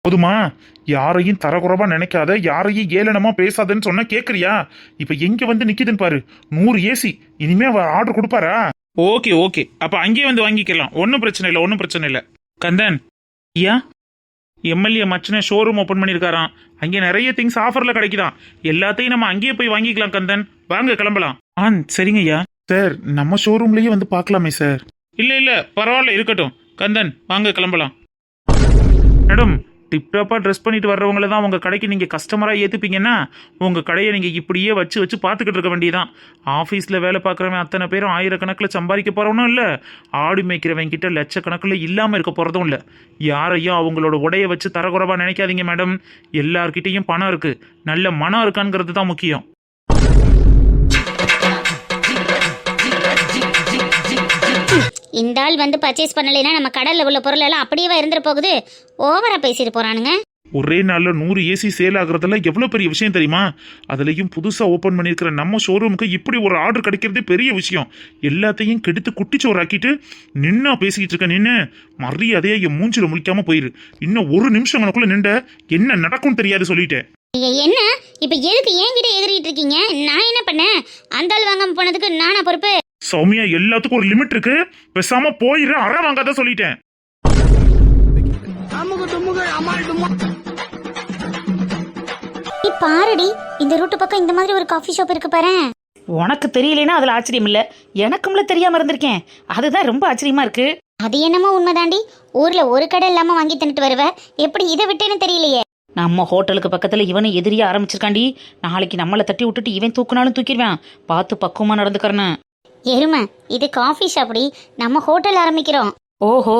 போதுமா? யாரையும் தரக்குறைவா நினைக்காத, யாரையும் ஏளனமா பேசாதன்னு சொன்னா கேக்குறியா? இப்ப எங்க வந்து நிக்குதுன்னு பாரு. 100 ஏசி. இனிமே ஆர்டர் கொடுப்பாரா? ஓகே ஓகே, அப்ப அங்கேயே வந்து வாங்கிக்கலாம். ஒன்னும் பிரச்சனை இல்லை, ஒன்னும் பிரச்சனை இல்லை. கந்தன் ஐயா, எம்எல்ஏ மச்சனை ஷோரூம் ஓபன் பண்ணிருக்காராம். அங்கே நிறைய திங்ஸ் ஆஃபர்ல கிடைக்குதான். எல்லாத்தையும் நம்ம அங்கேயே போய் வாங்கிக்கலாம். கந்தன் வாங்க, கிளம்பலாம். சரிங்க ஐயா. சார், நம்ம ஷோரூம்லயே வந்து பார்க்கலாமே சார்? இல்ல இல்ல, பரவாயில்ல, இருக்கட்டும். கந்தன் வாங்க, கிளம்பலாம். மேடம், டிப்டாப்பா ட்ரெஸ் பண்ணிட்டு வர்றவங்கள தான் உங்க கடைக்கு நீங்க கஸ்டமரா ஏத்துப்பீங்கன்னா உங்க கடையை நீங்க இப்படியே வச்சு வச்சு பார்த்துக்கிட்டு இருக்க வேண்டியதான். ஆஃபீஸில் வேலை பார்க்குறவன் அத்தனை பேரும் ஆயிரக்கணக்கில் சம்பாதிக்க போறவனும் இல்லை, ஆடு மேய்க்கிறவங்க கிட்ட லட்சக்கணக்கில் இல்லாமல் இருக்க போறதும் இல்லை. யாரையும் அவங்களோட உடைய வச்சு தரக்குறைவா நினைக்காதீங்க மேடம். எல்லார்கிட்டையும் பணம் இருக்கு, நல்ல மனம் இருக்கான்ங்கிறது தான் முக்கியம். இந்த ஆள் வந்து பர்ச்சேஸ் பண்ணலைன்னா நம்ம கடல்ல உள்ள பொருள் எல்லாம் அப்படியே இருந்துட்டு போகுது. ஓவரா பேசிட்டு போறானுங்க. ஒரே நாள்ல 100 ஏசி சேல் ஆகுறதெல்லாம் எவ்வளவு பெரிய விஷயம் தெரியுமா? அதுலயும் புதுசா ஓபன் பண்ணிருக்கிற நம்ம ஷோரூமுக்கு இப்படி ஒரு ஆர்டர் கிடைக்கிறதே பெரிய விஷயம். எல்லாத்தையும் கெடுத்து குட்டிச்சோறாக்கிட்டு நின்னா பேசிக்கிட்டு இருக்க. நின்று மரியாதையா என் மூஞ்சில முழிக்காம போயிரு. இன்னும் ஒரு நிமிஷம் எனக்குள்ள நின்ற என்ன நடக்கும் தெரியாது சொல்லிட்டேன். என்ன இப்ப எதுக்கு என்கிட்ட எதிரிட்டு இருக்கீங்க? நான் என்ன பண்ணேன்? அந்த ஆள் வாங்காம போனதுக்கு நானா பொறுப்பு? சௌமியா, எல்லாத்துக்கும் ஒரு லிமிட் இருக்கு. பேசாம போயிரு, அற வாங்காத சொல்லிட்டேன். பாருடி, இந்த ரூட்டு பக்கம் இந்த மாதிரி ஒரு காஃபி ஷாப் இருக்கு பாரு. உனக்கு தெரியலனா அதுல ஆச்சரியம் இல்ல, எனக்கும்ல தெரியாம இருந்திருக்கேன். அதுதான் ரொம்ப ஆச்சரியமா இருக்கு. அது என்னமோ உண்மைதாண்டி. ஊர்ல ஒரு கடை இல்லாம வாங்கி தின்னுட்டு வருவ, எப்படி இதை விட்டேன்னு தெரியலையே. நம்ம ஹோட்டலுக்கு பக்கத்துல இவனை எதிரியா ஆரம்பிச்சிருக்காண்டி. நாளைக்கு நம்மளை தட்டி விட்டுட்டு இவன் தூக்குனாலும் தூக்கிடுவான். பார்த்து பக்குவமா நடந்துக்கிறேன்னு. எருமை, இது காஃபி ஷாப்டி, நம்ம ஹோட்டல் ஆரம்பிக்கிறோம். ஓஹோ,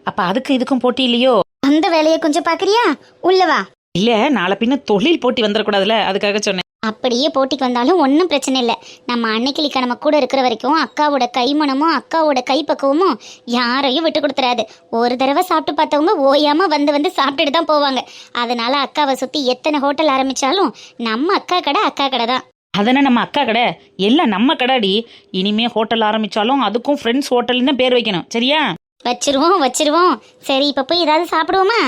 அப்ப அதுக்கு இதுக்கும் போட்டி இல்லையோ? அந்த வேலையை கொஞ்சம் பாக்குறியா? உள்ளவா. இல்ல, நாளை பின்ன தொழில் போட்டி வந்துடக்கூடாதுல, அதுக்காக சொன்னேன். அப்படியே போட்டிக்கு வந்தாலும் ஒன்றும் பிரச்சனை இல்லை. நம்ம அன்னைக்கிளிக்க நம்ம கூட இருக்கிற வரைக்கும் அக்காவோட கைமணமும் அக்காவோட கைப்பக்குவமும் யாரையும் விட்டு கொடுத்துறாது. ஒரு தடவை சாப்பிட்டு பார்த்தவங்க ஓயாம வந்து வந்து சாப்பிட்டுட்டு தான் போவாங்க. அதனால அக்காவை சுற்றி எத்தனை ஹோட்டல் ஆரம்பிச்சாலும் நம்ம அக்கா கடை தான். அதனை நம்ம அக்கா கடை எல்லாம் நம்ம கடாடி. இனிமே ஹோட்டல் ஆரம்பிச்சாலும் அதுக்கும் ஃப்ரெண்ட்ஸ் ஹோட்டல்னு பேர் வைக்கணும், சரியா? வச்சிருவோம். சரி, இப்ப போய் ஏதாவது சாப்பிடுவோமா?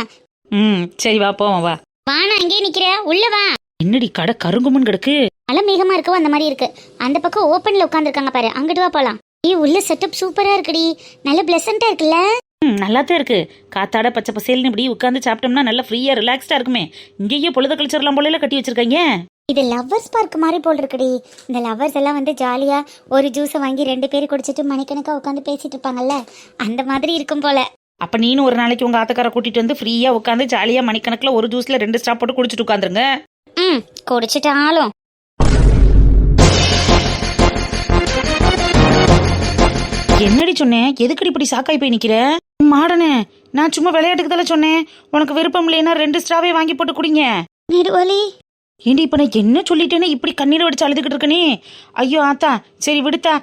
சரி, வா போவோம். வா வானா, அங்கே நிக்கிற, உள்ள வா. என்னடி கடை கருங்குமன் கிடக்கு? மழை மேகமா இருக்கோ அந்த மாதிரி இருக்கு. அந்த பக்கம் ஓப்பன்ல உட்காந்துருக்காங்க பாரு, அங்கிட்டு வா போலாம். உள்ள செட்டப் சூப்பரா இருக்குடி, நல்ல பிளசண்டா இருக்குல்ல? நல்லாத்தான் இருக்கு. காத்தாட பச்சை பசேல்னு இப்படி உட்காந்து சாப்பிட்டோம்னா நல்லா ஃப்ரீயா ரிலாக்ஸ்டா இருக்குமே. இங்கேயே பொழுத கழிச்சிடலாம் போல கட்டி வச்சிருக்காங்க. இது லவ்வர்ஸ் பார்க் மாதிரி போல் இருக்குடி. இந்த லவ்வர்ஸ் எல்லாம் வந்து ஜாலியா ஒரு ஜூஸை வாங்கி 2 பேரும் குடிச்சிட்டு மணிக்கணக்கா உட்காந்து பேசிட்டு இருப்பாங்கல்ல, அந்த மாதிரி இருக்கும் போல. அப்ப நீனும் ஒரு நாளைக்கு உங்க ஆத்தக்கார கூட்டிட்டு வந்து ஃப்ரீயா உட்காந்து ஜாலியா மணிக்கணக்கில் ஒரு ஜூஸ்ல 2 ஸ்டாப் போட்டு குடிச்சிட்டு உட்காந்துருங்க. குடிச்சிட்டாலும் என்னடி சொன்னேன்? எதுக்கடி இப்படி சாக்காய் போய் நிக்கிற? மாடனே, நான் சும்மா விளையாட்டுக்கு தானே சொன்னேன். உனக்கு விருப்பம் இல்லைன்னா 2 ஸ்ட்ராவே வாங்கி போட்டு குடிங்க. நெடுவலி, ஏண்டி இப்ப நான் என்ன சொல்லிட்டேன்னு இப்படி கண்ணீர் வடிச்சு அழுதுகிட்டு இருக்கனே? ஐயோ ஆத்தா, சரி விடுத்தா.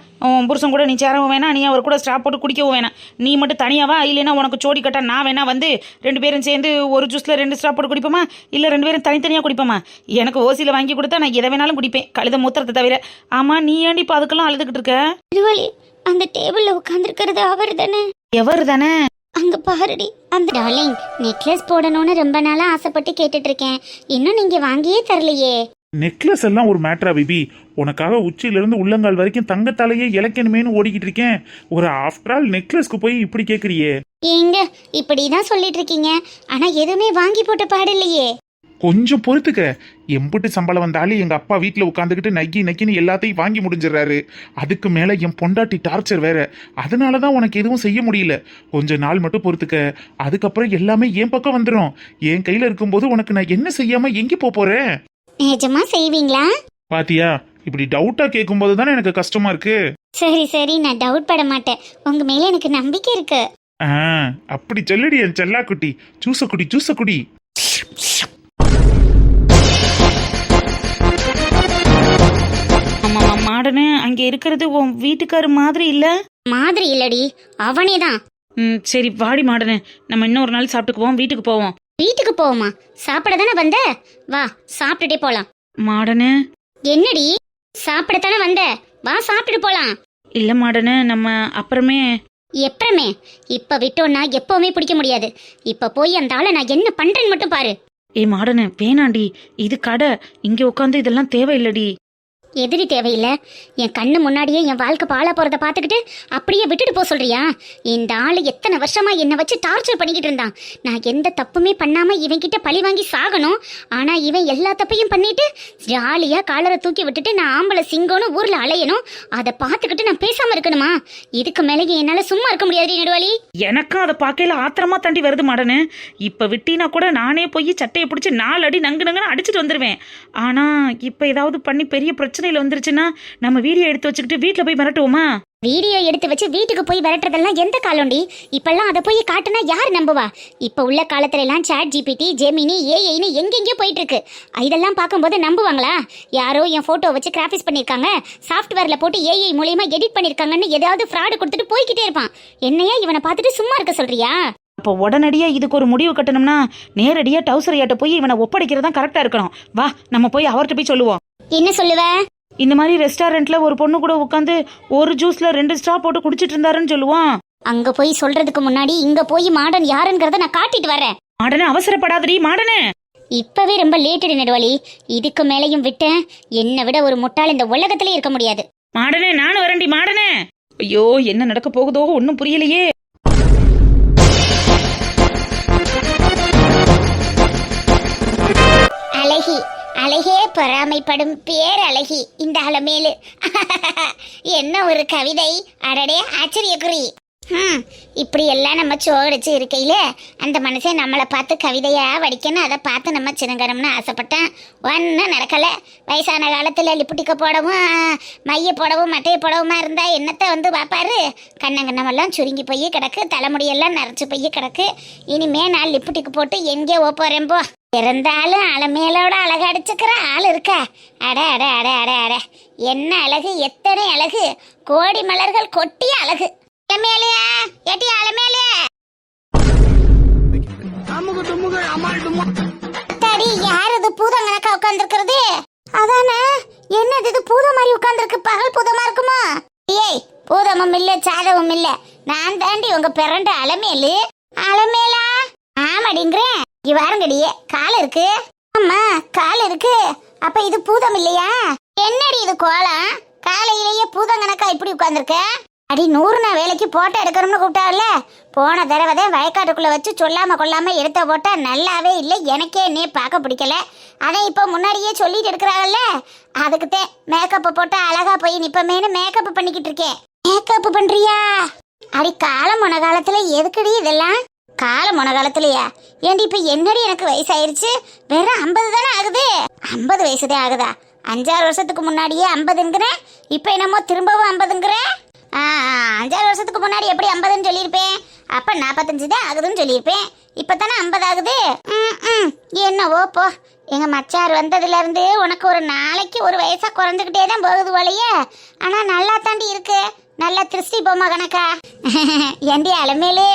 புருஷன் கூட நீ சேரவும் வேணாம், நீ அவர் கூட ஸ்டாப் போட்டு குடிக்கவும் வேணாம். நீ மட்டும் தனியாவா? இல்லைன்னா உனக்கு ஜோடி கட்டா நான் வேணா வந்து 2 பேரும் சேர்ந்து ஒரு ஜூஸ்ல 2 ஸ்டாப் போட்டு குடிப்போமா? இல்ல 2 பேரும் தனித்தனியா குடிப்போமா? எனக்கு ஓசியில வாங்கி கொடுத்தா நான் எதை வேணாலும் குடிப்பேன், கழுத மூத்திரத்தை தவிர. ஆமா, நீ ஏண்டி இப்ப அதுக்கெல்லாம் அழுதுகிட்டு இருக்க? நெடுவலி, அந்த டேபிள்ல உட்கார்ந்துருக்கிறது அவர் தானே? எவர் தானே? அங்க பாருடி, அந்த டார்லிங் நெக்லஸ் போடணும்னு ரொம்ப நாளா ஆசைப்பட்டு கேட்டுட்டு இருக்கேன். இன்னும் நீங்க வாங்கியே தரலையே. நெக்லஸ் எல்லாம் ஒரு மேட்டரா பேபி? உனக்காக உச்சியில இருந்து உள்ளங்கால் வரைக்கும் தங்கத்தாலேயே இலக்கணுமேனு ஓடிக்கிட்டு இருக்கேன். ஒரு ஆஃப்டர் ஆல் நெக்லஸ்க்கு போய் இப்படி கேக்குறியே? ஏங்க இப்படிதான் சொல்லிட்டு இருக்கீங்க, ஆனா எதுவுமே வாங்கி போட்ட பாடில்லையே. கொஞ்சம் பொறுத்துக்க. எம்புட்டு சம்பளம் வந்தாலும் எங்க அப்பா வீட்டுல உட்காந்துக்கிட்டு நக்கின்னு எல்லாத்தையும் வாங்கி முடிஞ்சிடறாரு. அதுக்கு மேல என் பொண்டாட்டி டார்ச்சர் வேற. அதனாலதான் உனக்கு எதுவும் செய்ய முடியல. கொஞ்ச நாள் மட்டும் பொறுத்துக்க. அதுக்கப்புறம் எல்லாமே என் பக்கம் வந்துடும். என் கையில இருக்கும்போது உனக்கு நான் என்ன செய்யாம எங்க போறேன்? நிஜமா செய்வீங்களா? பாத்தியா, இப்படி டவுட்டா கேட்கும் போது தானே எனக்கு கஷ்டமா இருக்கு. சரி, நான் டவுட் பட மாட்டேன். உங்க மேல எனக்கு நம்பிக்கை இருக்கு. அப்படி சொல்லடி என் செல்லா குட்டி. ஜூச குடி. மாடனு அங்க இருக்கிறது உன் வீட்டுக்காரு மாதிரி இல்ல? மாதிரி இல்லடி, அவனே தான். சரி வாடி மாடனு, நம்ம இன்னொரு நாள் சாப்பிட்டுக்குவோம், வீட்டுக்கு போவோம். வீட்டுக்கு போவோமா? சாப்பிட தானே வந்த, வா சாப்பிட்டுட்டே போலாம். மாடனு. என்னடி, சாப்பிடத்தானே வந்த, வா சாப்பிட்டுட்டு போலாம். இல்ல மாடனு, நம்ம அப்புறமே. எப்பறமே? இப்ப விட்டோன்னா எப்பவுமே பிடிக்க முடியாது. இப்ப போய் அந்த ஆளை நான் என்ன பண்றேன்னு மட்டும் பாரு. மாடனு வேணாண்டி, இது கடை, இங்க உட்காந்து இதெல்லாம் தேவையில்லடி. எதிரி தேவையில்லை, என் கண்ணு முன்னாடியே என் வாழ்க்கை பாழா போறத பாத்துக்கிட்டு அப்படியே விட்டுட்டு போக சொல்றியா? இந்த ஆளு எத்தனை வருஷமா என்னை வச்சு டார்ச்சர் பண்ணிக்கிட்டு இருந்தான். நான் எந்த தப்புமே பண்ணாம இவன் கிட்ட பழி வாங்கி சாகணும். ஆனா இவன் எல்லா தப்பையும் பண்ணிட்டு ஜாலியா காலரை தூக்கி விட்டுட்டு நான் ஆம்பளை சிங்கம்னு ஊர்ல அலையணும். அதை பார்த்துக்கிட்டு நான் பேசாம இருக்கணுமா? இதுக்கு மேலே என்னால சும்மா இருக்க முடியாது நெடுவாளி. எனக்கும் அதை பார்க்கல ஆத்திரமா தாண்டி வருது மாடனு. இப்ப விட்டினா கூட நானே போய் சட்டையை பிடிச்சி 4 அடி நங்கு நங்குன்னு அடிச்சுட்டு வந்துருவேன். ஆனா இப்ப ஏதாவது பண்ணி பெரிய பிரச்சனையில வந்துருச்சுன்னா நம்ம வீடியோ எடுத்து வச்சுக்கிட்டு வீட்டுல போய் மிரட்டுவோமா? வீடியோ எடுத்து வச்சு வீட்டுக்கு போய் விரட்டுறதெல்லாம் எந்த காலம்டி? இப்பெல்லாம் அதை போய் காட்டுனா யார் நம்புவா? இப்ப உள்ள காலத்துல எல்லாம் சாட் ஜிபிடி, ஜெமினி, ஏஐன்னு எங்கெங்கயோ போயிட்டு இருக்கு. இதெல்லாம் பார்க்கும்போது நம்புவாங்களா? யாரோ என் போட்டோ வச்சு கிராஃபிக்ஸ் பண்ணிருக்காங்க, சாஃப்ட்வேர்ல போட்டு ஏஐ மூலியமா எடிட் பண்ணிருக்காங்கன்னு ஏதாவது ஃப்ராடு கொடுத்துட்டு போய்கிட்டே இருப்பான். என்னையா இவனை பார்த்துட்டு சும்மா இருக்க சொல்றியா? அப்போ உடனடியா இதுக்கு ஒரு முடிவு கட்டணும்னா நேரடியா டவுசரையாட்ட போய் இவனை ஒப்படைக்கிறதா கரெக்டா இருக்கணும். வா நம்ம போய் அவர்கிட்ட போய் சொல்லுவோம். என்ன சொல்லுவ? இந்த மாதிரி ரெஸ்டாரண்ட்ல ஒரு பொண்ணு கூட உட்காந்து ஒரு ஜூஸ்ல 2 ஸ்ட்ரா போட்டு குடிச்சிட்டு இருந்தாருன்னு சொல்லுவான். அங்க போய் சொல்றதுக்கு முன்னாடி இங்க போய் மாடன் யாருங்கிறத நான் காட்டிட்டு வரேன். மாடனே அவசரப்படாதடி மாடனே. இப்பவே ரொம்ப லேட்டடி நெடுவாளி. இதுக்கு மேலையும் விட்டேன், என்னை விட ஒரு முட்டாள் இந்த உலகத்திலே இருக்க முடியாது. மாடனே நானும் வரேன்டி மாடனே. ஐயோ என்ன நடக்க போகுதோ ஒன்னும் புரியலையே. அழகி, அழகே பொறாமைப்படும் பேரழகி இந்த அலமேலு. என்ன ஒரு கவிதை! அடடே ஆச்சரியக்குறி. இப்படி எல்லாம் நம்ம சோடிச்சு இருக்கையில அந்த மனுஷன் நம்மளை பார்த்து கவிதையா வடிக்கணும். அதை பார்த்து நம்ம சின்னங்கரம்னு ஆசைப்பட்டேன். ஒன்றும் நடக்கலை. வயசான காலத்தில் லிப்புட்டிக்க போடவும் மைய போடவும் மட்டையை போடவுமா இருந்தால் என்னத்தை வந்து பார்ப்பாரு? கண்ணங்கண்ணமெல்லாம் சுருங்கி போய் கிடக்கு, தலைமுடியெல்லாம் நரைச்சி போய் கிடக்கு. இனிமே நான் லிப்புட்டிக்கு போட்டு எங்கே போறேன் போ. இருந்தாலும் அலமேலோட அழகு அடிச்சுக்கிற ஆள் இருக்கா? அட அட அட அட அட, என்ன அழகு, எத்தனை அழகு! கோடி மலர்கள் கொட்டிய அழகு. அலமேலையா ஏட்டி அலமேலே, தடி யார் இது பூதம் கணக்கா உட்கார்ந்துருக்கிறது? அதானே, என்னது இது பூதம் மாதிரி உட்கார்ந்துருக்கு? பகல் பூதமா இருக்குமா? ஏய், பூதமும் இல்ல சாதமும் இல்ல, நான் தாண்டி உங்க பிறண்ட அலமேலு. அலமேலா? ஆமாடிங்கிறேன். வாருங்கடியே, கால் இருக்கு. ஆமா கால் இருக்கு. அப்ப இது பூதம் இல்லையா? என்னடி இது கோலம்? காலையிலேயே பூதம் கணக்கா இப்படி உட்கார்ந்துருக்க? அடி 100 நான் வேலைக்கு போட்டோ எடுக்கணும்னு கூப்பிட்டால, போன தடவை தான் வயக்காட்டுக்குள்ள வச்சு சொல்லாம கொள்ளாம எடுத்த போட்டா நல்லாவே இல்லை. எனக்கே என்னே பார்க்க பிடிக்கல. அதை இப்போ முன்னாடியே சொல்லிட்டு எடுக்கிறாங்கல்ல, அதுக்குத்தான் மேக்கப் போட்டா அழகா போய் நிப்பமேனு மேக்கப் பண்ணிக்கிட்டு இருக்கேன். மேக்கப் பண்றியா? அடி காலம் போன காலத்துல எதுக்குடி இதெல்லாம்? காலம் போன காலத்துலயா? ஏண்டி இப்ப என்னடி எனக்கு வயசாயிருச்சு? வெறும் 50 தானே ஆகுது. 50 வயசுதான் ஆகுதா? 5-6 வருஷத்துக்கு முன்னாடியே 50ங்கிறேன், இப்ப என்னமோ திரும்பவும் 50ங்கிறேன். 5-6 வருஷத்துக்கு முன்னாடி எப்படி 50ன்னு சொல்லியிருப்பேன்? அப்ப 45 தான் ஆகுதுன்னு சொல்லியிருப்பேன். இப்பதானே 50 ஆகுது. என்னவோ போ. எங்க மச்சார் வந்ததுல இருந்து உனக்கு ஒரு நாளைக்கு ஒரு வயசா குறைஞ்சுக்கிட்டே தான் போகுது போலயே. ஆனா நல்லா தாண்டி இருக்கு, நல்லா திருஷ்டி பொம்மை கணக்கா. ஏண்டி அலமேலே,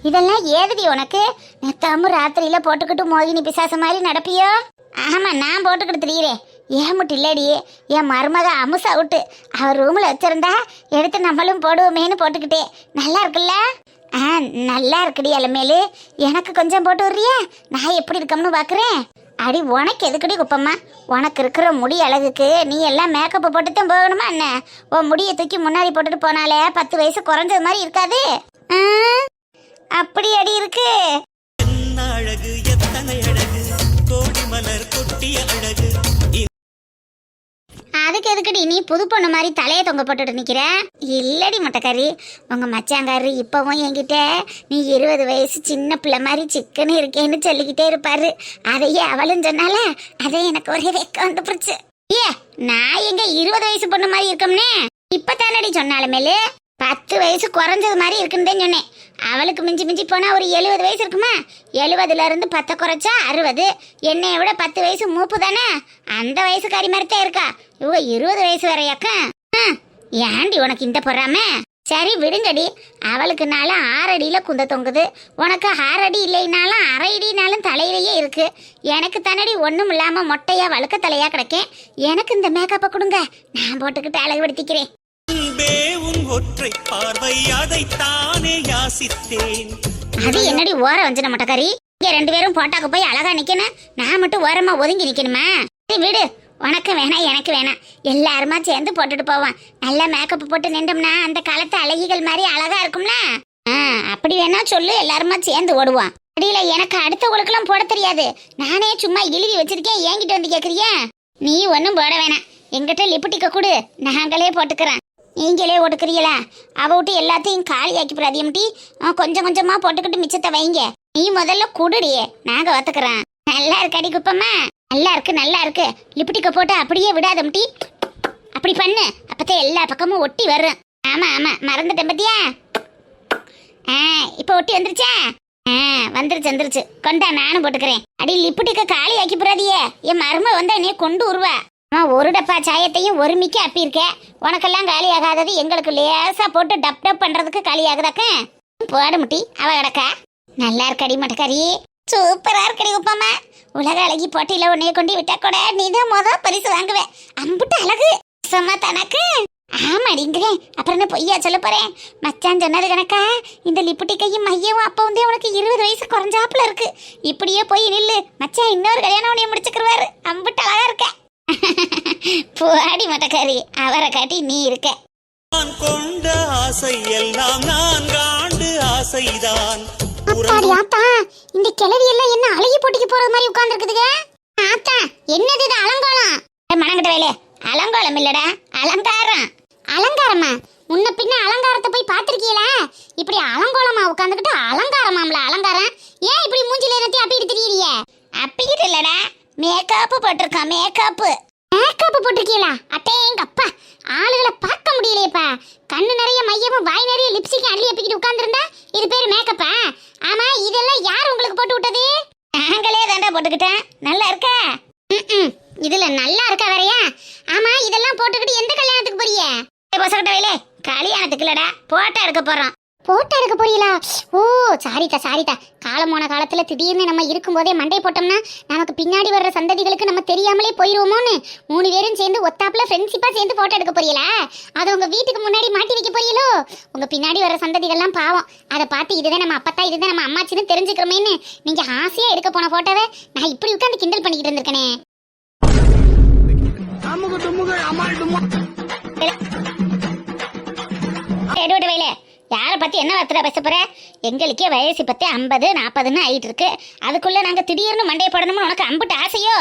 இதெல்லாம் ஏதுடி உனக்கு? நெத்தாம ராத்திரியில போட்டுக்கிட்டு மோகினி பிசாசு மாதிரி நடப்பியோ? ஆமா, நான் போட்டுக்கிட்டு திரியிறேன். ஏன் மட்டும் இல்லடி, என் மருமக அமுசா விட்டு அவர் ரூம்ல வச்சிருந்தா எடுத்து நம்மளும் போடுவோமேனு போட்டுக்கிட்டே. நல்லா இருக்குல்ல? நல்லா இருக்குடி அலமேலு. எனக்கு கொஞ்சம் போட்டு விடுறியா? நான் எப்படி இருக்கம்னு பாக்குறேன். அடி உனக்கு எதுக்குடி குப்பம்மா? உனக்கு இருக்கிற முடி அழகுக்கு நீ எல்லாம் மேக்கப் போட்டுத்தான் போகணுமா என்ன? உன் முடியை தூக்கி முன்னாடி போட்டுட்டு போனாலே 10 வயசு குறைஞ்சது மாதிரி இருக்காது. அப்படி அடி இருக்கு. அழகு எத்தனை அழகு, கோடி மலர் கொட்டிய அழகு. அதுக்கு எதுக்குடி நீ புது பொண்ணு மாதிரி தலையை தொங்க போட்டுட்டு நிக்கிற? இல்லடி மொட்டைக்காரி, உங்க மச்சாங்காரு இப்பவும் என்கிட்ட நீ 20 வயசு சின்ன பிள்ளை மாதிரி சிக்கன்னு இருக்கேன்னு சொல்லிக்கிட்டே இருப்பாரு. அதையே அவளும் சொன்னால அதை எனக்கு ஒரே வெக்க வந்து போச்சு. நான் எங்க 20 வயசு பொண்ணு மாதிரி இருக்கோம்னே? இப்பதானடி சொன்னாலுமேலு 10 வயசு குறைஞ்சது மாதிரி இருக்குன்னு தான் சொன்னேன். அவளுக்கு மிஞ்சி மிஞ்சி போனா ஒரு 70 வயசு இருக்குமா? 70ல இருந்து 10 குறைச்சா 60. என்னைய விட 10 வயசு மூப்பு தானே? அந்த வயசுக்காரி மாதிரி தான் இருக்கா. இவங்க 20 வயசு வரையாக்கா. ஏண்டி உனக்கு இந்த பொறாம? சரி விடுங்கடி, அவளுக்குனாலும் 6 அடியில் குந்த தொங்குது, உனக்கு 6 அடி இல்லைனாலும் 1/2 அடினாலும் தலையிலேயே இருக்கு. எனக்கு தன்னடி ஒன்றும் இல்லாமல் மொட்டையா வழுக்க தலையா கிடக்கேன். எனக்கு இந்த மேக்கப்பை கொடுங்க, நான் போட்டுக்கிட்டு அழகுபடுத்திக்கிறேன். அன்பே உன் ஒற்றை பார்வை அதைத்தானே யாசித்தேன். அது என்னடி ஓர வஞ்சின மொட்டைக்காரி, இங்க 2 பேரும் போட்டாக்கு போய் அழகா நிக்கணும், நான் மட்டும் ஓரமா ஒதுங்கி நிக்கணுமா? சரி விடு, உனக்கு வேணாம் எனக்கு வேணாம், எல்லாருமா சேர்ந்து போட்டுட்டு போவான். நல்ல மேக்கப் போட்டு நின்றோம்னா அந்த காலத்து அழகிகள் மாதிரி அழகா இருக்கும்ல. அப்படி வேணா சொல்லு, எல்லாருமா சேர்ந்து ஓடுவான். அடியில எனக்கு அடுத்தவங்களுக்கெல்லாம் போட தெரியாது, நானே சும்மா எழுதி வச்சிருக்கேன், என்கிட்ட வந்து கேக்குறியா? நீ ஒன்றும் போட வேணாம், எங்கிட்ட லிப்டிக்க கொடு, நாங்களே போட்டுக்கிறேன். நீங்களே ஓட்டுக்கிறீங்களா? அவ விட்டு எல்லாத்தையும் காலி ஆக்கி பிராதியம்டி, கொஞ்சம் கொஞ்சமா போட்டுக்கிட்டு மிச்சத்தை வைங்க. நீ முதல்ல குடுடியே, நாங்க ஒத்துக்கிறோம். நல்லா இருக்கு அடி குப்பம்மா, நல்லா இருக்கு நல்லா இருக்கு. லிப்டிக்க போட்டு அப்படியே விடாதம்டி, அப்படி பண்ணு, அப்பதான் எல்லா பக்கமும் ஒட்டி வரும். ஆமா ஆமா மறந்துட்டேன் பத்தியா? இப்ப ஒட்டி வந்துருச்சா? வந்துருச்சு கொண்டா, நானும் போட்டுக்கிறேன். அடி லிப்டிக்க காலி ஆக்கி பிராதியே, என் மரும வந்தா நீ கொண்டு வருவா. ஒரு டப்பா சாயத்தையும் ஒரு மிக்க அப்பிருக்க, உனக்கெல்லாம் காலி ஆகாதது எங்களுக்கு லேசா போட்டு டப் டப் பண்றதுக்கு காலி ஆகுதாக்க? போட முட்டி அவ கிடக்கா. நல்லா இருக்கடி மட்டக்காரி, சூப்பரா இருக்கடி உப்பம்மா. உலக அழகி போட்டியில உன்னைய கொண்டு விட்டா கூட நீதான் முதல் பரிசு வாங்குவேன். அம்புட்டு அழகு சும்மா தனக்கு. ஆமாடிங்கிறேன், அப்புறம் என்ன பொய்யா சொல்ல போறேன்? மச்சான் சொன்னது கணக்கா, இந்த லிப்டிக்கையும் மையவும் அப்ப வந்து உனக்கு 20 வயசு குறைஞ்சாப்புல இருக்கு. இப்படியே போய் நில்லு, மச்சான் இன்னொரு கல்யாணம் உன்னைய முடிச்சுக்கிருவாரு. அம்புட்டு அழகா இருக்க. போடி மட்டக்காரி, அவரை காட்டி நீ இருக்க. நான் கொண்ட ஆசை எல்லாம் 4 ஆண்டு ஆசைதான். ஆத்தா, இந்த கிழவி எல்லாம் என்ன அழகி போட்டிக்கு போறது மாதிரி உட்கார்ந்து இருக்குதுங்க. ஆத்தா, என்னது இது அலங்காரம்? மனங்கிட்ட வேலை, அலங்காரம் இல்லடா, அலங்காரம். அலங்காரமா? முன்ன பின்ன அலங்காரத்தை போய் பாத்திருக்கீங்களா? இப்படி அலங்கோலமா உட்காந்துக்கிட்டு அலங்காரமாம்ல அலங்காரம். ஏன் இப்படி மூஞ்சில என்னத்தையும் அப்பிட்டு திரியறிய? அப்பிக்கிட்டு இல்லடா, மேக்கப் போட்டிருக்கான். மேக்கப் போட்டிருக்கீங்களா? அட்டே எங்க அப்பா, ஆளுகளை பார்க்க முடியலையப்பா. கண்ணு நிறைய மையமும் வாய் நிறைய லிப்ஸ்டிக் அள்ளி அப்பிக்கிட்டு உட்கார்ந்துருந்தா இது பேரு மேக்கப்பா? ஆமா, இதெல்லாம் யார் உங்களுக்கு போட்டு விட்டது? நாங்களே தாண்டா போட்டுக்கிட்டேன். நல்லா இருக்கா? இதுல நல்லா இருக்கா வேறையா? ஆமா, இதெல்லாம் போட்டுக்கிட்டு எந்த கல்யாணத்துக்கு போறீங்க? பொசகட்ட வேலே, கல்யாணத்துக்கு இல்லடா, போட்டோ எடுக்க போறோம். போட்டோ எடுக்க போறீங்களா? ஓ சாரிதா. காலம் போன காலத்துல திடீர்னு நம்ம இருக்கும்போதே மண்டை போட்டோம்னா நமக்கு பின்னாடி வர்ற சந்ததிகளுக்கு நம்ம தெரியாமலே போயிருவோமோன்னு 3 பேரும் சேர்ந்து ஒத்தாப்புல ஃப்ரெண்ட்ஷிப்பா சேர்ந்து போட்டோ எடுக்க போறீங்களா? அதை உங்க வீட்டுக்கு முன்னாடி மாட்டி வைக்க போறீங்களோ? உங்க பின்னாடி வர்ற சந்ததிகள்லாம் பாவம், அதை பார்த்து இதுதான் நம்ம அப்பத்தா இதுதான் நம்ம அம்மாச்சின்னு தெரிஞ்சுக்கிறோமேன்னு நீங்க ஆசையா எடுக்க போன போட்டோவை நான் இப்படி உட்காந்து கிண்டல் பண்ணிக்கிட்டு இருந்திருக்கனே. எடுவிட்டு வேலை, யாரை பத்தி என்ன வார்த்தை பேச போற? எங்களுக்கே வயசு பத்தி 50 40ன்னு ஆயிட்டு இருக்கு. அதுக்குள்ள நாங்க திடீர்னு மண்டையை போடணும்னு உனக்கு அம்புட்டு ஆசையோ?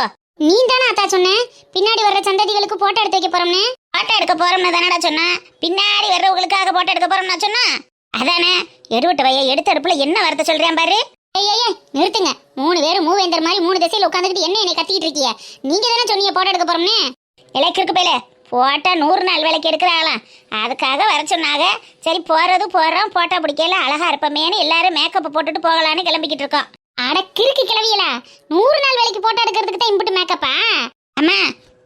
நீ தானே அத்தா சொன்ன பின்னாடி வர்ற சந்ததிகளுக்கு போட்டோ எடுத்து வைக்க போறோம்னு? போட்டோ எடுக்க போறோம்னு தானடா சொன்ன. பின்னாடி வர்றவங்களுக்காக போட்டோ எடுக்க போறோம்னா சொன்னா அதானே. எடுவிட்டு வைய, எடுத்த அடுப்புல என்ன வார்த்தை சொல்றேன் பாரு. ஏய் நிறுத்துங்க, 3 பேரும் மூவேந்தர் மாதிரி 3 திசையில உட்காந்துக்கிட்டு என்னை கத்திக்கிட்டு இருக்கீங்க. நீங்க தானே சொன்னீங்க போட்டோ எடுக்க போறோம்னு. இலக்கிற்கு பேல போட்டோ 100 நாள் வேலைக்கு எடுக்கிறாங்களாம், அதுக்காக வர சொன்னாங்க. சரி போறோம், போட்டோ பிடிக்கல அழகா இருப்பமேனு எல்லாரும் மேக்கப் போட்டுட்டு போகலான்னு கிளம்பிக்கிட்டு இருக்கோம். அட கிறுக்கு கிளவியல, 100 நாள் வேலைக்கு போட்டோ எடுக்கிறதுக்கு தான் இம்புட்டு மேக்கப்பா? அம்மா,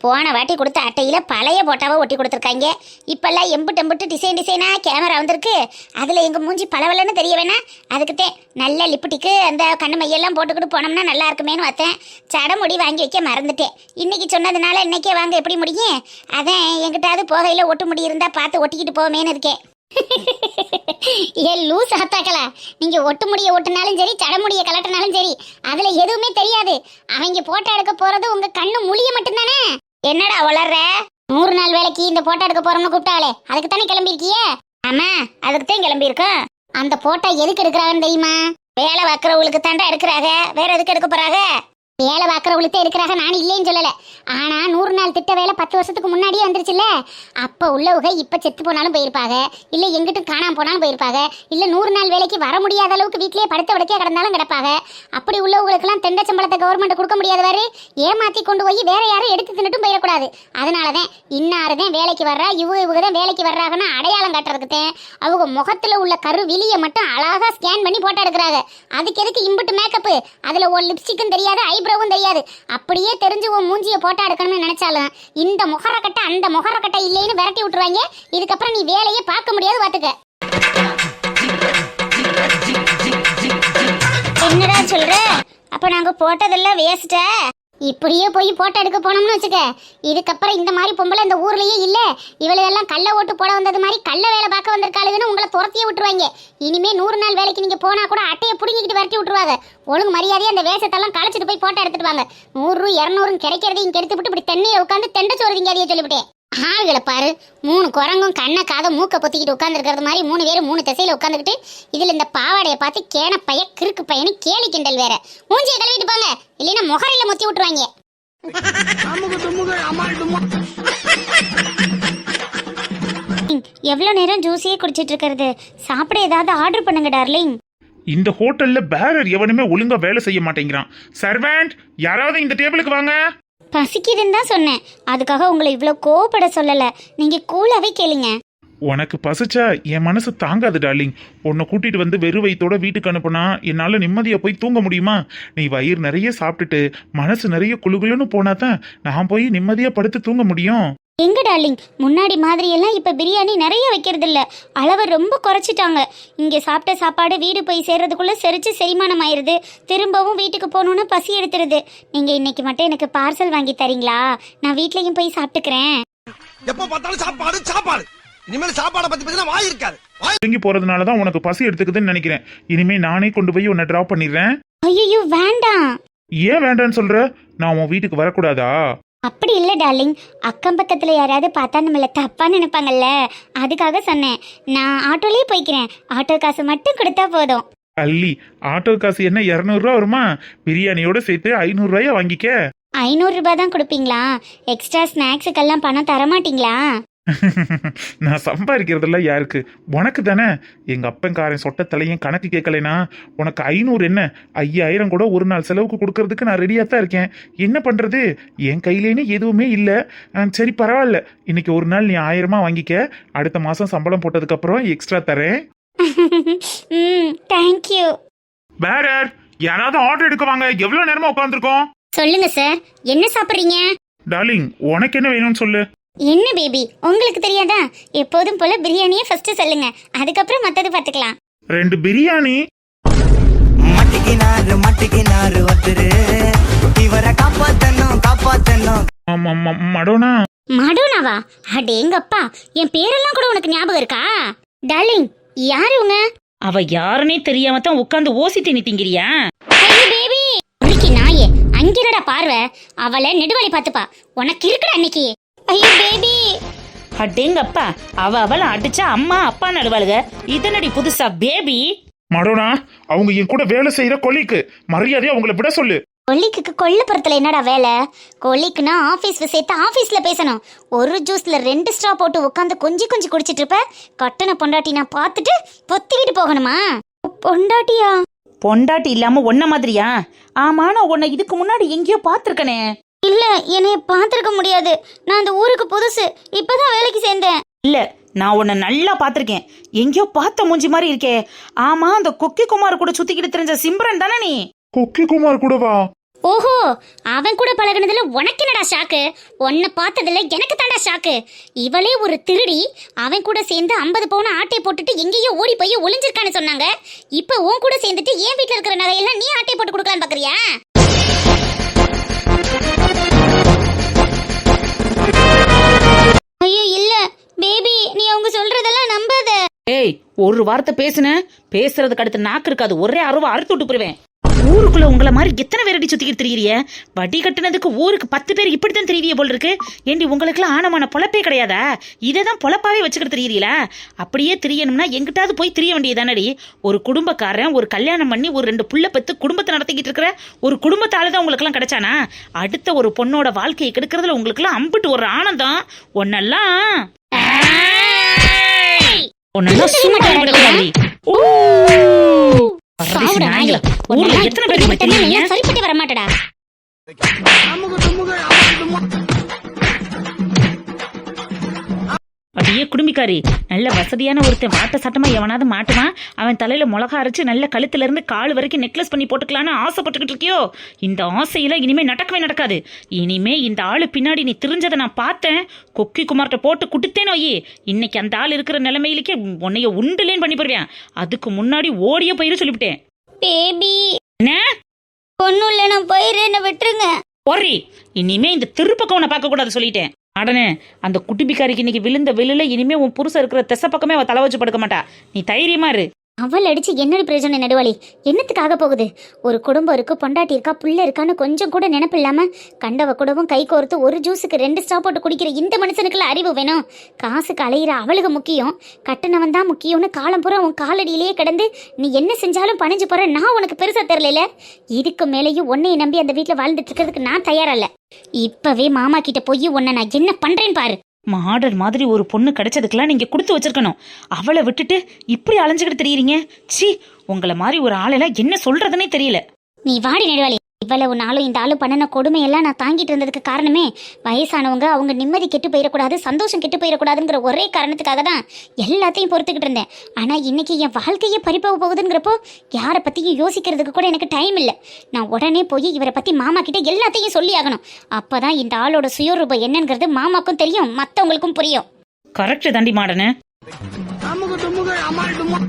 போன வாட்டி கொடுத்த அட்டையில பழைய போட்டாவை ஒட்டி கொடுத்துருக்காங்க. இப்பெல்லாம் எம்புட்டு டிசைனா கேமரா வந்திருக்கு. அதுல எங்க மூஞ்சி பளவலன்னு தெரிய வேணா, அதுக்குத்தே நல்ல லிப்டிக்கு அந்த கண்ணு மையெல்லாம் போட்டுக்கிட்டு போனோம்னா நல்லா இருக்குமேனு பார்த்தேன். சடமுடி வாங்கி வைக்க மறந்துட்டேன். இன்னைக்கு சொன்னதுனால இன்னைக்கே வாங்க எப்படி முடியும்? அதான் எங்கிட்டாவது போகையில ஒட்டு முடி இருந்தா பார்த்து ஒட்டிக்கிட்டு போவேன்னு இருக்கேன். ஏ லூஸ் ஆத்தாக்கலா, நீங்க ஒட்டு முடிய ஒட்டுனாலும் சரி சடமுடிய கலட்டினாலும் சரி அதுல எதுவுமே தெரியாது. அவங்க போட்டோ எடுக்க போறது உங்க கண்ணு முழிய மட்டும்தானே. என்னடா வளர்ற? 100 நாள் வேலைக்கு இந்த போட்டோ எடுக்க போறோம்னு கூப்பிட்டாலே அதுக்கு தானே கிளம்பிருக்கிய? ஆமா, அதுக்கு தான் கிளம்பி இருக்கோம். அந்த போட்டோ எதுக்கு எடுக்கிறாங்கன்னு தெரியுமா? வேலை பார்க்கறவங்களுக்கு தாண்டா எடுக்கிறாங்க, வேற எதுக்கு எடுக்க போறாங்க? வேலை பார்க்கறவங்களுக்கு எடுக்கிறாங்க, நான் இல்லைன்னு சொல்லல. ஆனா 100 நாள் திட்ட வேலை 10 வருஷத்துக்கு முன்னாடியே வந்துருச்சுல்ல. அப்ப உள்ளவங்க இப்ப செத்து போனாலும் போயிருப்பாங்க, இல்ல எங்கிட்டு காணாம போனாலும் போயிருப்பாங்க, இல்ல 100 நாள் வேலைக்கு வர முடியாத அளவுக்கு வீட்லயே படுத்த விடக்கே கிடந்தாலும் கிடப்பாங்க. அப்படி உள்ளவங்களுக்கு எல்லாம் தெண்ட சம்பளத்தை கவர்மெண்ட் கொடுக்க முடியாதவாரு ஏமாத்தி கொண்டு போய் வேற யாரும் எடுத்து தின்னுட்டும் போயிடக்கூடாது. அதனாலதான் இன்னாருதான் வேலைக்கு வர்றா, இவங்கதான் வேலைக்கு வர்றாங்கன்னு அடையாளம் காட்டுறதுக்கு அவங்க முகத்துல உள்ள கரு விழிய மட்டும் அழகா ஸ்கேன் பண்ணி போட்டோ எடுக்கிறாங்க. அதுக்கு எதுக்கு இம்புட்டு மேக்கப்? அதுல ஒரு லிப்ஸ்டிக்கும் தெரியாது, ஐப்ரோவும் தெரியாது. அப்படியே தெரிஞ்சு உன் மூஞ்சிய போட்டோ எடுக்கணும்னு நினைச்சாலும் இந்த முகரக்கட்டை அந்த முகரக்கட்டை இல்லைன்னு விரட்டி விட்டுருவாங்க. இதுக்கப்புறம் நீ வேலையே பார்க்க முடியாது பாத்துக்க. அப்ப நாங்க போட்டதெல்லாம் வேஸ்டா? இப்படியே போய் போட்டோ எடுக்க போனோம்னு வச்சுக்க, இதுக்கப்புறம் இந்த மாதிரி பொம்பளை இந்த ஊர்லயே இல்ல, இவளெல்லாம் கள்ள ஓட்டு போட வந்தது மாதிரி கள்ள வேலை பார்க்க வந்திருக்காளுன்னு உங்களை துரத்தியே விட்டுருவாங்க. இனிமே 100 நாள் வேலைக்கு நீங்க போனா கூட அட்டையை புடுங்கிட்டு விரட்டி விட்டுருவாங்க. ஒழுங்கு மரியாதையா அந்த வேஷத்தெல்லாம் களைச்சிட்டு போய் போட்டோ எடுத்துட்டு வாங்க. 100 200 கிடைக்கிறதையும் கெடுத்து விட்டு இப்படி தென்னையில உட்காந்து தெண்டை சோறு திங்காதியே சொல்லிவிட்டேன். ஆளுகளை பாரு, 3 குரங்கும் கண்ணை காதை மூக்க பொத்திக்கிட்டு உட்காந்துருக்கிறது மாதிரி 3 பேரும் 3 திசையில உட்காந்துக்கிட்டு இதுல இந்த பாவாடையை பார்த்து கேன பைய கிறுக்கு பையனு கேலி கிண்டல் வேற. மூஞ்சியை கழுவிட்டு போங்க, இல்லைன்னா முகரையில முத்தி விட்டுருவாங்க. எவ்வளவு நேரம் ஜூஸியே குடிச்சிட்டு இருக்கிறது? சாப்பிட ஏதாவது ஆர்டர் பண்ணுங்க டார்லிங். இந்த ஹோட்டல்ல பேரர் எவனுமே ஒழுங்கா வேலை செய்ய மாட்டேங்கிறான். சர்வெண்ட், யாராவது இந்த டேபிளுக்கு வாங்க. பசிக்குதுன்னு தான் சொன்னேன், அதுக்காக உங்களை இவ்வளோ கோவப்பட சொல்லல. நீங்க கூலாவே கேளுங்க. உனக்கு பசிச்சா என் மனசு தாங்காது டார்லிங். உன்னை கூட்டிட்டு வந்து வெறும் வயித்தோட வீட்டுக்கு அனுப்புனா என்னால நிம்மதியா போய் தூங்க முடியுமா? நீ வயிறு நிறைய சாப்பிட்டுட்டு மனசு நிறைய குளுகுலுன்னு போனா தான் நான் போய் நிம்மதியா படுத்து தூங்க முடியும். எங்க டார்லிங், முன்னாடி மாதிரி எல்லாம் இப்ப பிரியாணி நிறைய வைக்கிறது இல்ல, அளவை ரொம்ப குறைச்சிட்டாங்க. இங்க சாப்பிட்ட சாப்பாடு வீடு போய் சேர்றதுக்குள்ள செரிச்சு செரிமானம் ஆயிருது, திரும்பவும் வீட்டுக்கு போகணும்னு பசி எடுத்துருது. நீங்க இன்னைக்கு மட்டும் எனக்கு பார்சல் வாங்கி தரீங்களா? நான் வீட்லயும் போய் சாப்பிட்டுக்கிறேன். எப்ப பார்த்தாலும் சாப்பாடு சாப்பாடு. இனிமேல் சாப்பாடை பத்தி பேசினா வாய் இருக்காது. தூங்கி போறதுனால தான் உனக்கு பசி எடுத்துக்குதுன்னு நினைக்கிறேன். இனிமே நானே கொண்டு போய் உன்னை டிராப் பண்ணிடுறேன். ஐயோ வேண்டாம். ஏன் வேண்டான்னு சொல்ற? நான் உன் வீட்டுக்கு வரக்கூடாதா? அப்படி இல்லை டார்லிங், அக்கம் பக்கத்தில் யாராவது பார்த்தா நம்மளை தப்பா நினைப்பாங்கல்ல, அதுக்காக சொன்னேன். நான் ஆட்டோலேயே போய்க்கிறேன், ஆட்டோ காசு மட்டும் கொடுத்தா போதும். அள்ளி, ஆட்டோ காசு என்ன 200 ரூபா வருமா? பிரியாணியோட சேர்த்து 500 ரூபாயா வாங்கிக்க. 500 ரூபாய் தான் கொடுப்பீங்களா? எக்ஸ்ட்ரா ஸ்நாக்ஸுக்கெல்லாம் பணம் தரமாட்டீங்களா? நான் சம்பாதிக்கிறதெல்லாம் யாருக்கு? உனக்கு தானே. எங்க அப்பன்காரன் சொட்ட தலையும் கணக்கு கேட்கலைனா உனக்கு 500 என்ன 5000 கூட ஒரு நாள் செலவுக்கு கொடுக்கறதுக்கு நான் ரெடியா தான் இருக்கேன். என்ன பண்றது, என் கையிலேன்னு எதுவுமே இல்லை. சரி பரவாயில்ல, இன்னைக்கு ஒரு நாள் நீ 1000 வாங்கிக்க, அடுத்த மாசம் சம்பளம் போட்டதுக்கு அப்புறம் எக்ஸ்ட்ரா தரேன். தேங்க்யூ. பேரர், யாராவது ஆர்டர் எடுக்க வாங்க. எவ்வளவு நேரமா உட்காந்துருக்கோம்? சொல்லுங்க சார், என்ன சாப்பிட்றீங்க? டார்லிங், உனக்கு என்ன வேணும்னு சொல்லு. என்ன பேபி, உங்களுக்கு தெரியாதா? எப்போதும் போல பிரியாணியே ஃபர்ஸ்ட் சொல்லுங்க, அதுக்கப்புறம் மத்தது பார்த்துக்கலாம். 2 பிரியாணி. மட்டிக்கினாரு ஒருத்தரு இவரை காப்பாத்தணும். மடோனா. மடோனாவா? அடேங்கப்பா, என் பேரெல்லாம் கூட உனக்கு ஞாபகம் இருக்கா? டார்லிங், யாரு உங்க? அவ யாருன்னே தெரியாம தான் உட்காந்து ஓசி தண்ணி திங்கிறியா? ஐயோ பேபி, உனக்கு நாயே அங்கிரடா பார்வை. அவளை நெடுவாளி பார்த்துப்பா, உனக்கு இருக்குடா அன்னைக்கு. ஐயோ பேபி. அடேங்கப்பா, அவளை அடிச்சா அம்மா அப்பா நடுவாளுக, இதனடி புதுசா பேபி? மடோனா, அவங்க என் கூட வேலை செய்யற கொல்லிக்கு மரியாதையா அவங்கள விட சொல்லு. கொல்லிக்கு கொல்லப்புறத்துல என்னடா வேலை? கொல்லிக்குன்னா ஆபீஸ் விஷயத்த ஆபீஸ்ல பேசணும். ஒரு ஜூஸ்ல 2 ஸ்ட்ரா போட்டு உட்காந்து கொஞ்சி குடிச்சிட்டு இருப்ப. கட்டண பொண்டாட்டி நான் பார்த்துட்டு பொத்திக்கிட்டு போகணுமா? பொண்டாட்டியா? பொண்டாட்டி இல்லாம ஒன்ன மாதிரியா? ஆமா, நான் உன்னை இதுக்கு முன்னாடி எங்கேயோ பாத்திருக்கனே. இல்ல, என்னைய பார்த்திருக்க முடியாது. நான் அந்த ஊருக்கு புதுசு, இப்பதான் வேலைக்கு சேர்ந்தேன். இல்ல, நான் உன்னை நல்லா பாத்திருக்கேன். எங்கேயோ பார்த்த மூஞ்சி மாதிரி இருக்கே. ஆமா, அந்த கொக்கி குமார் கூட சுத்திக்கிட்டு தெரிஞ்ச சிம்ரன் தானே நீ? கொக்கி குமார் கூடவா? ஓஹோ, அவன் கூட பழகுனதுல உனக்கு என்னடா ஷாக்கு? உன்னை பார்த்ததுல எனக்கு தாண்டா ஷாக்கு. இவளே ஒரு திருடி, அவன் கூட சேர்ந்து 50 பவுன் ஆட்டை போட்டுட்டு எங்கேயோ ஓடி போய் ஒளிஞ்சிருக்கான்னு சொன்னாங்க. இப்ப உன் கூட சேர்ந்துட்டு என் வீட்டுல இருக்கிற நகையெல்லாம் நீ ஆட்டை போட்டு கொடுக்கலான்னு பாக்குறியா? ஐயோ இல்ல பேபி, நீ அவங்க சொல்றதெல்லாம் நம்பாத. ஏய், ஒரு வார்த்தை பேசுறதுக்கு அடுத்து நாக்கு இருக்காது, ஒரே அருவா அறுத்து விட்டு போயிருவேன். ஊருக்குள்ள உங்களை மாதிரி எத்தனை பேரடி சுத்திக்கிட்டு திரியிறிய? வட்டி கட்டுனதுக்கு ஊருக்கு 10 பேர் இப்படித்தான் திரிவிய போல் இருக்கு. ஏண்டி, உங்களுக்கு எல்லாம் ஆனமான பொழப்பே கிடையாதா? இதைதான் பொழப்பாவே வச்சுக்கிட்டு திரியிறீங்களா? அப்படியே திரியணும்னா எங்கிட்டாவது போய் திரிய வேண்டியதானடி. ஒரு குடும்பக்காரன் ஒரு கல்யாணம் பண்ணி ஒரு 2 புள்ள பெத்து குடும்பத்தை நடத்திக்கிட்டு இருக்கிற ஒரு குடும்பத்தாலதான் உங்களுக்கு எல்லாம் கிடைச்சானா? அடுத்த ஒரு பொண்ணோட வாழ்க்கையை கெடுக்கிறதுல உங்களுக்கு எல்லாம் அம்பிட்டு ஒரு ஆனந்தம். ஒன்னெல்லாம் ஊர்ல எத்தனை பேர் சரிப்பட்டு வர மாட்டடா. அப்படியே குடும்பிக்காரி, நல்ல வசதியான ஒருத்தன் வாட்ட சட்டமா எவனாவது மாட்டுமா? அவன் தலையில மிளகா அரைச்சு நல்ல கழுத்துல இருந்து கால் வரைக்கும் நெக்லஸ் பண்ணி போட்டுக்கலான்னு ஆசைப்பட்டுக்கிட்டு இருக்கியோ? இந்த ஆசையில இனிமே நடக்கவே நடக்காது. இனிமே இந்த ஆளு பின்னாடி நீ திரிஞ்சதை நான் பார்த்தேன். கொக்கி குமார்ட்ட போட்டு குடுத்தேனோ இன்னைக்கு அந்த ஆள் இருக்கிற நிலைமையிலேயே உன்னைய உண்டுலேன்னு பண்ணி போடுவேன். அதுக்கு முன்னாடி ஓடிய போயிரு சொல்லிவிட்டேன். பேபி என்ன ஒன்றும் இல்லை, நான் போயிடுறேன், என்னை விட்டுருங்க. ஒரி, இனிமே இந்த திருப்பக்கம் உன்னை பார்க்க கூடாது சொல்லிட்டேன். அடனே, அந்த குட்டி பிக்காரிக்கு இன்னைக்கு விழுந்த வெளியில இனிமே உன் புருஷன் இருக்கிற திசை பக்கமே அவ தலை வச்சு படுக்க மாட்டா. நீ தைரியமா இரு. அவள் அடிச்சு என்னடி பிரயோஜனம் நெடுவாளி? என்னத்துக்காக போகுது? ஒரு குடும்பம் இருக்கு, பொண்டாட்டி இருக்கா, புள்ள இருக்கான்னு கொஞ்சம் கூட நினைப்பு இல்லாம கண்டவ கூடவும் கை கோர்த்து ஒரு ஜூஸுக்கு 2 ஸ்டாப் போட்டு குடிக்கிற இந்த மனுஷனுக்குள்ள அறிவு வேணும். காசுக்கு அலையிற அவளுக்கு முக்கியம், கட்டணவன் தான் முக்கியம்னு காலம் பூரா உன் காலடியிலேயே கிடந்து நீ என்ன செஞ்சாலும் பணிஞ்சு போற நான் உனக்கு பெருசா தெரியல. இதுக்கு மேலேயும் உன்னைய நம்பி அந்த வீட்டுல வாழ்ந்துட்டு இருக்கிறதுக்கு நான் தயாரல்ல. இப்பவே மாமா கிட்ட போய் உன்னை நான் என்ன பண்றேன்னு பாரு. மாடல் மாதிரி ஒரு பொண்ணு கிடைச்சதுக்கெல்லாம் நீங்க கொடுத்து வச்சிருக்கணும். அவளை விட்டுட்டு இப்படி அலைஞ்சுக்கிட்டு தெரியுறீங்க. சீ, உங்களை மாதிரி ஒரு ஆளெல்லாம் என்ன சொல்றதுன்னே தெரியல. நீ வாடி நெடுவாளி. இவ்வளவு நாளும் இந்த ஆளு பண்ணின கொடுமையெல்லாம் நான் தாங்கிட்டு இருந்ததுக்கு காரணமே வயசானவங்க அவங்க நிம்மதி கெட்டு போயிடக்கூடாது, சந்தோஷம் கெட்டு போயிடக்கூடாதுங்கிற ஒரே காரணத்துக்காக தான் எல்லாத்தையும் பொறுத்துக்கிட்டு இருந்தேன். ஆனால் இன்னைக்கு என் வாழ்க்கையே பறிப்போக போகுதுங்கிறப்போ யாரை பற்றியும் யோசிக்கிறதுக்கு கூட எனக்கு டைம் இல்லை. நான் உடனே போய் இவரை பற்றி மாமா கிட்ட எல்லாத்தையும் சொல்லி ஆகணும். அப்போ தான் இந்த ஆளோட சுயரூபம் என்னங்கிறது மாமாக்கும் தெரியும், மற்றவங்களுக்கும் புரியும். கரெக்ட் தாண்டி மாடனு. அம்முக்கு தும்முக்கு அம்மாள் டும்மா